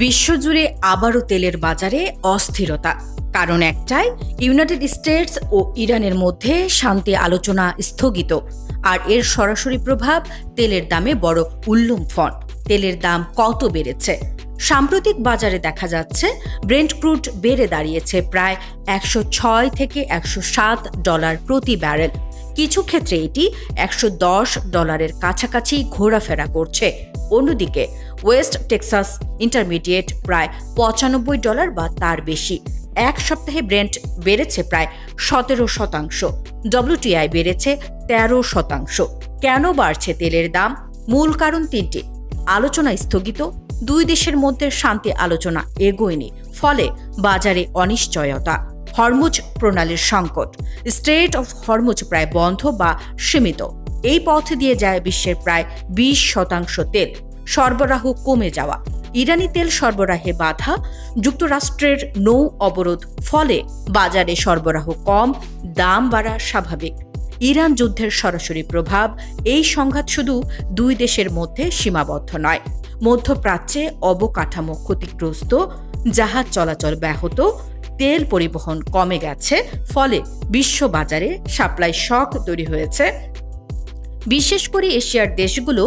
বিশ্বজুড়ে আবারও তেলের বাজারে অস্থিরতা। কারণ একটাই, ইউনাইটেড স্টেটস ও ইরানের মধ্যে শান্তি আলোচনা স্থগিত। আর এর সরাসরি প্রভাব তেলের দামে বড় উল্লম্ফন। তেলের দাম কত বেড়েছে? সাম্প্রতিক বাজারে দেখা যাচ্ছে ব্রেন্ট ক্রুড বেড়ে দাঁড়িয়েছে প্রায় 106 থেকে 107 ডলার প্রতি ব্যারেল। কিছু ক্ষেত্রে এটি $110 কাছাকাছি ঘোরাফেরা করছে। অন্যদিকে ওয়েস্ট টেক্সাস ইন্টারমিডিয়েট প্রায় $95 বা তার বেশি। এক সপ্তাহে ব্রেন্ট বেড়েছে প্রায় 17%। WTI বেড়েছে 13%। কেন বাড়ছে তেলের দাম? মূল কারণ তিনটি: আলোচনা স্থগিত, দুই দেশের মধ্যে শান্তি আলোচনা এগোয়নি, ফলে বাজারে অনিশ্চয়তা, হরমুজ প্রণালীর সংকট, স্ট্রেট অফ হরমুজ প্রায় বন্ধ বা সীমিত। এই পথ দিয়ে যায় বিশ্বের প্রায় 20% তেল সরবরাহ কমে যাওয়া, ইরানি তেল সরবরাহে বাধা, যুক্তরাষ্ট্রের নৌ অবরোধ, ফলে বাজারে সরবরাহ কম, দাম বাড়া স্বাভাবিক। ইরান যুদ্ধের সরাসরি প্রভাব: এই সংঘাত শুধু দুই দেশের মধ্যে সীমাবদ্ধ নয়, মধ্যপ্রাচ্যে অবকাঠামো ক্ষতিগ্রস্ত, জাহাজ চলাচল ব্যাহত, তেল পরিবহন কমে গেছে, ফলে বিশ্ববাজারে সাপ্লাই শক তৈরি হয়েছে। বিশেষ করে এশিয়ার দেশগুলো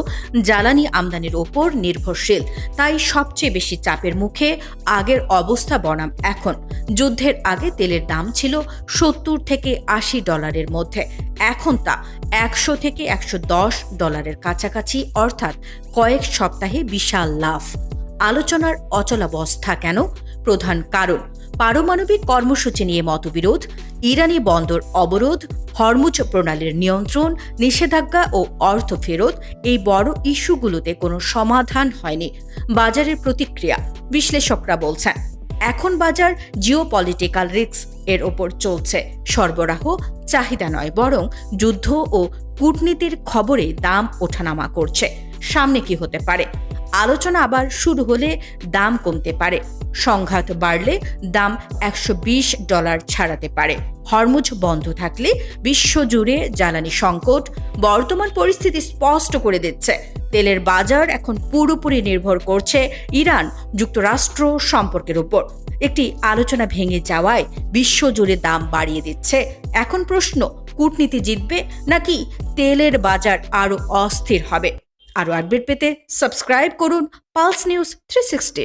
জ্বালানি আমদানির ওপর নির্ভরশীল, তাই সবচেয়ে বেশি চাপের মুখে। আগের অবস্থা বনাম এখন: যুদ্ধের আগে তেলের দাম ছিল $70 থেকে $80 মধ্যে, এখন তা $100 থেকে $110 কাছাকাছি, অর্থাৎ কয়েক সপ্তাহে বিশাল লাভ। আলোচনার অচলাবস্থা কেন? প্রধান কারণ: পারমাণবিক কর্মসূচি নিয়ে মতবিরোধ, ইরানি বন্দর অবরোধ, হরমুজ প্রণালীর নিয়ন্ত্রণ, নিষেধাজ্ঞা ও অর্থ ফেরত। এই বড় ইস্যুগুলোতে কোনো সমাধান হয়নি। বাজারের প্রতিক্রিয়া: বিশ্লেষকরা বলছেন, এখন বাজার জিওপলিটিক্যাল রিস্ক এর ওপর চলছে। সরবরাহ চাহিদা নয়, বরং যুদ্ধ ও কূটনীতির খবরে দাম ওঠানামা করছে। সামনে কি হতে পারে? আলোচনা আবার শুরু হলে দাম কমতে পারে, সংঘাত বাড়লে দাম $120 ছাড়াতে পারে, হরমুজ বন্ধ থাকলে বিশ্বজুড়ে জ্বালানি সংকট। বর্তমান পরিস্থিতি স্পষ্ট করে দিচ্ছে, তেলের বাজার এখন পুরোপুরি নির্ভর করছে ইরান যুক্তরাষ্ট্র সম্পর্কের উপর। একটি আলোচনা ভেঙে যাওয়ায় বিশ্বজুড়ে দাম বাড়িয়ে দিচ্ছে। এখন প্রশ্ন, কূটনীতি জিতবে নাকি তেলের বাজার আরও অস্থির হবে? আরও আপডেট পেতে সাবস্ক্রাইব করুন পালস নিউজ 360।